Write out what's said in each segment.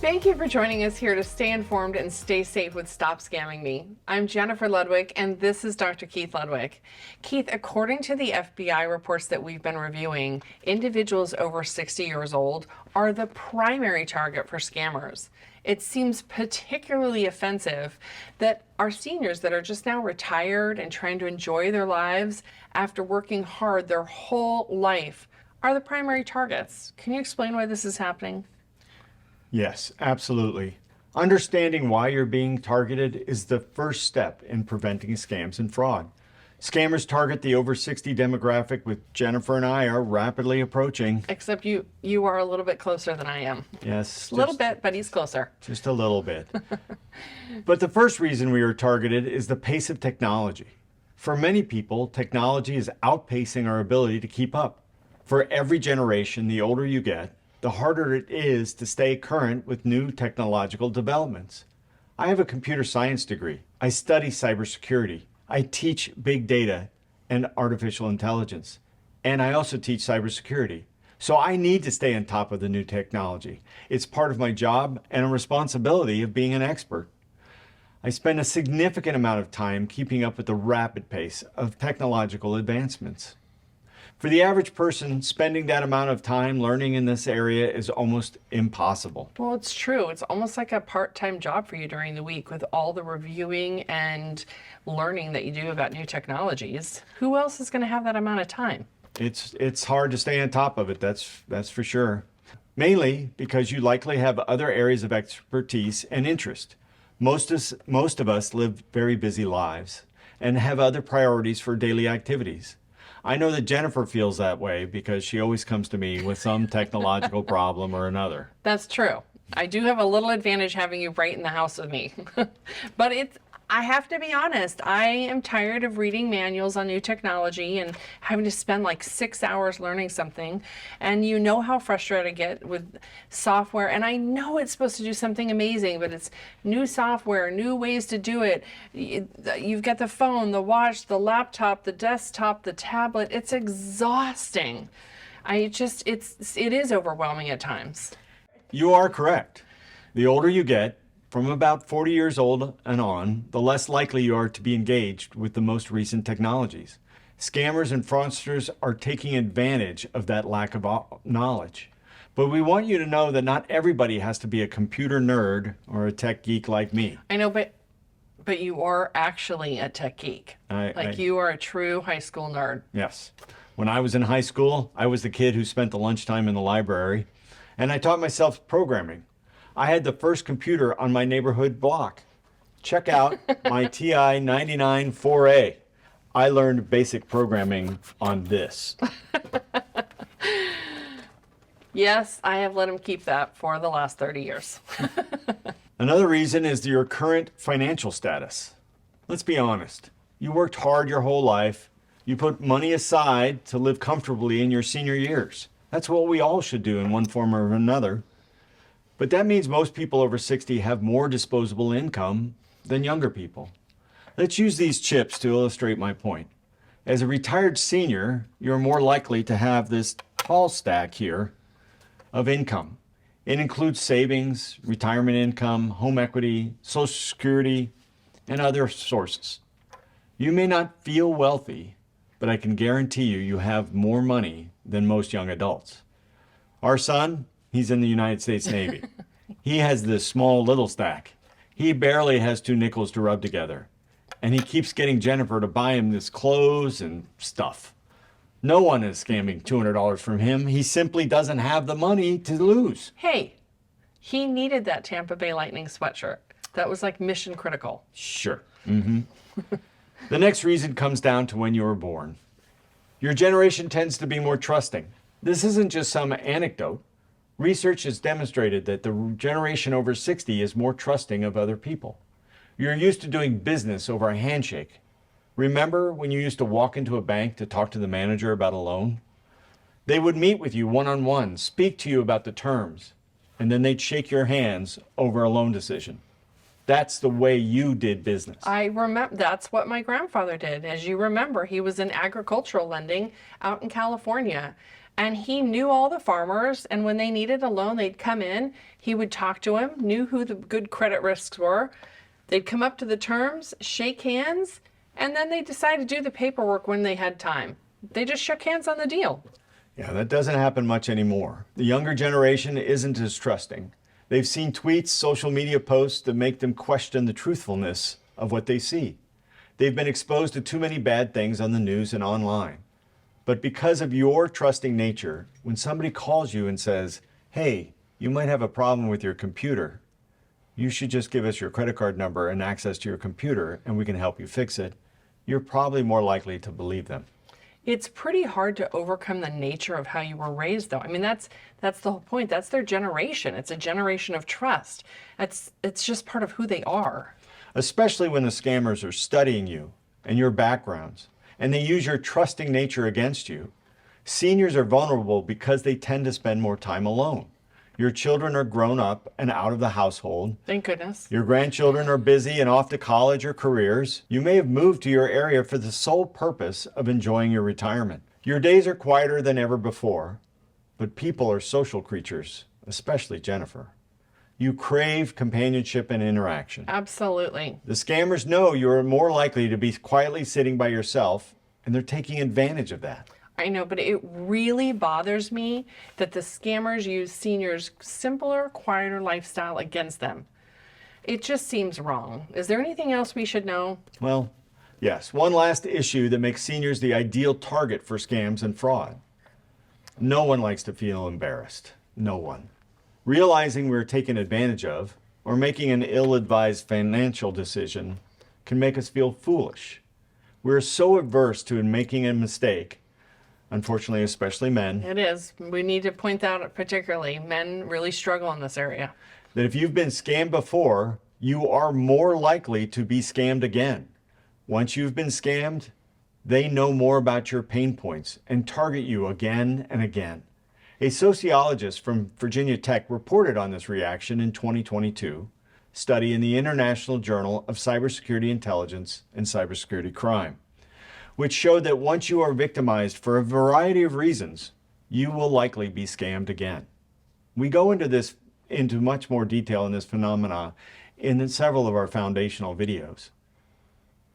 Thank you for joining us here to stay informed and stay safe with Stop Scamming Me. I'm Jennifer Ludwig, and this is Dr. Keith Ludwig. Keith, according to the FBI reports that we've been reviewing, individuals over 60 years old are the primary target for scammers. It seems particularly offensive that our seniors that are just now retired and trying to enjoy their lives after working hard their whole life are the primary targets. Can you explain why this is happening? Yes, absolutely. Understanding why you're being targeted is the first step in preventing scams and fraud. Scammers target the over 60 demographic, with Jennifer and I are rapidly approaching. Except you are a little bit closer than I am. Yes. A little bit, but he's closer. Just a little bit. But the first reason we are targeted is the pace of technology. For many people, technology is outpacing our ability to keep up. For every generation, the older you get, the harder it is to stay current with new technological developments. I have a computer science degree. I study cybersecurity. I teach big data and artificial intelligence. And I also teach cybersecurity. So I need to stay on top of the new technology. It's part of my job and a responsibility of being an expert. I spend a significant amount of time keeping up with the rapid pace of technological advancements. For the average person, spending that amount of time learning in this area is almost impossible. Well, it's true. It's almost like a part-time job for you during the week with all the reviewing and learning that you do about new technologies. Who else is going to have that amount of time? It's hard to stay on top of it, that's for sure. Mainly because you likely have other areas of expertise and interest. Most of us live very busy lives and have other priorities for daily activities. I know that Jennifer feels that way because she always comes to me with some technological problem or another. That's true. I do have a little advantage having you right in the house with me. But I have to be honest, I am tired of reading manuals on new technology and having to spend like 6 hours learning something. And you know how frustrated I get with software. And I know it's supposed to do something amazing, but it's new software, new ways to do it. You've got the phone, the watch, the laptop, the desktop, the tablet. It's exhausting. It is overwhelming at times. You are correct. The older you get, from about 40 years old and on, the less likely you are to be engaged with the most recent technologies. Scammers and fraudsters are taking advantage of that lack of knowledge. But we want you to know that not everybody has to be a computer nerd or a tech geek like me. I know, but you are actually a tech geek. You are a true high school nerd. Yes. When I was in high school, I was the kid who spent the lunchtime in the library, and I taught myself programming. I had the first computer on my neighborhood block. Check out my TI 99 4A. I learned basic programming on this. Yes, I have let him keep that for the last 30 years. Another reason is your current financial status. Let's be honest. You worked hard your whole life. You put money aside to live comfortably in your senior years. That's what we all should do in one form or another. But that means most people over 60 have more disposable income than younger people. Let's use these chips to illustrate my point. As a retired senior, you're more likely to have this tall stack here of income. It includes savings, retirement income, home equity, Social Security, and other sources. You may not feel wealthy, but I can guarantee you have more money than most young adults. Our son, he's in the United States Navy. He has this small little stack. He barely has 2 nickels to rub together. And he keeps getting Jennifer to buy him this clothes and stuff. No one is scamming $200 from him. He simply doesn't have the money to lose. Hey, he needed that Tampa Bay Lightning sweatshirt. That was like mission critical. Sure. The next reason comes down to when you were born. Your generation tends to be more trusting. This isn't just some anecdote. Research has demonstrated that the generation over 60 is more trusting of other people. You're used to doing business over a handshake. Remember when you used to walk into a bank to talk to the manager about a loan? They would meet with you one-on-one, speak to you about the terms, and then they'd shake your hands over a loan decision. That's the way you did business. I remember, that's what my grandfather did. As you remember, he was in agricultural lending out in California. And he knew all the farmers, and when they needed a loan, they'd come in, he would talk to them, knew who the good credit risks were. They'd come up to the terms, shake hands, and then they decided to do the paperwork when they had time. They just shook hands on the deal. Yeah, that doesn't happen much anymore. The younger generation isn't as trusting. They've seen tweets, social media posts that make them question the truthfulness of what they see. They've been exposed to too many bad things on the news and online. But because of your trusting nature, when somebody calls you and says, hey, you might have a problem with your computer, you should just give us your credit card number and access to your computer and we can help you fix it, you're probably more likely to believe them. It's pretty hard to overcome the nature of how you were raised, though. I mean, that's the whole point. That's their generation. It's a generation of trust. It's just part of who they are. Especially when the scammers are studying you and your backgrounds, and they use your trusting nature against you. Seniors are vulnerable because they tend to spend more time alone. Your children are grown up and out of the household. Thank goodness. Your grandchildren are busy and off to college or careers. You may have moved to your area for the sole purpose of enjoying your retirement. Your days are quieter than ever before, but people are social creatures, especially Jennifer. You crave companionship and interaction. Absolutely. The scammers know you are more likely to be quietly sitting by yourself, and they're taking advantage of that. I know, but it really bothers me that the scammers use seniors' simpler, quieter lifestyle against them. It just seems wrong. Is there anything else we should know? Well, yes. One last issue that makes seniors the ideal target for scams and fraud. No one likes to feel embarrassed. No one. Realizing we're taken advantage of or making an ill-advised financial decision can make us feel foolish. We're so averse to making a mistake, unfortunately, especially men, It is. We need to point that out particularly. Men really struggle in this area. that if you've been scammed before, you are more likely to be scammed again. Once you've been scammed, they know more about your pain points and target you again and again. A sociologist from Virginia Tech reported on this reaction in 2022 study in the International Journal of Cybersecurity Intelligence and Cybersecurity Crime, which showed that once you are victimized for a variety of reasons, you will likely be scammed again. We go into much more detail in this phenomena in several of our foundational videos.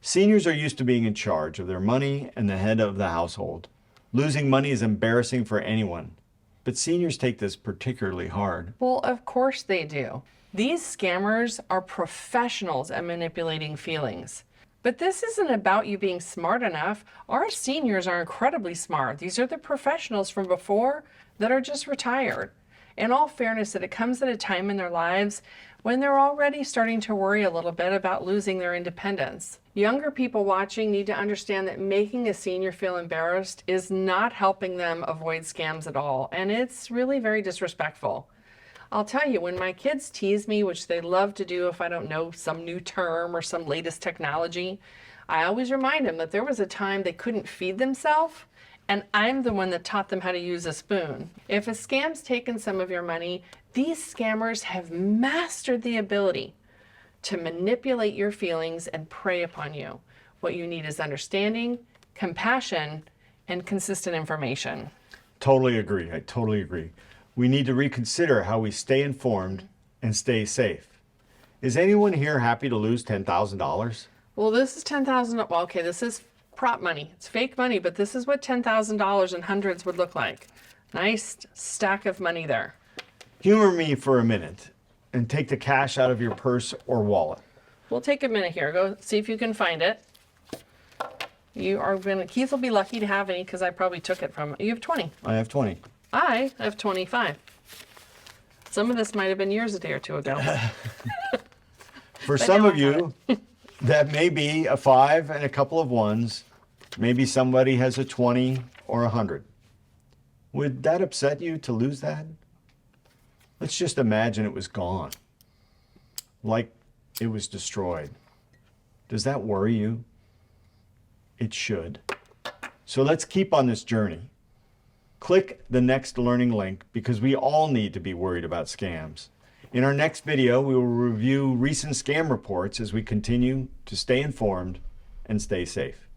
Seniors are used to being in charge of their money and the head of the household. Losing money is embarrassing for anyone, but seniors take this particularly hard. Well, of course they do. These scammers are professionals at manipulating feelings. But this isn't about you being smart enough. Our seniors are incredibly smart. These are the professionals from before that are just retired. In all fairness, that it comes at a time in their lives when they're already starting to worry a little bit about losing their independence. Younger people watching need to understand that making a senior feel embarrassed is not helping them avoid scams at all, and it's really very disrespectful. I'll tell you, when my kids tease me, which they love to do if I don't know some new term or some latest technology, I always remind them that there was a time they couldn't feed themselves, and I'm the one that taught them how to use a spoon. If a scam's taken some of your money, these scammers have mastered the ability to manipulate your feelings and prey upon you. What you need is understanding, compassion, and consistent information. Totally agree. I totally agree. We need to reconsider how we stay informed and stay safe. Is anyone here happy to lose $10,000? Well, this is $10,000. Well, okay, this is prop money. It's fake money, but this is what $10,000 in hundreds would look like. Nice stack of money there. Humor me for a minute and take the cash out of your purse or wallet. We'll take a minute here. Go see if you can find it. Keith will be lucky to have any because I probably took it from. You have 20. I have 20. I have 25. Some of this might have been years a day or two ago. For But some now of I have you, that may be a 5 and a couple of 1s. Maybe somebody has a 20 or 100. Would that upset you to lose that? Let's just imagine it was gone, like it was destroyed. Does that worry you? It should. So let's keep on this journey. Click the next learning link because we all need to be worried about scams. In our next video, we will review recent scam reports as we continue to stay informed and stay safe.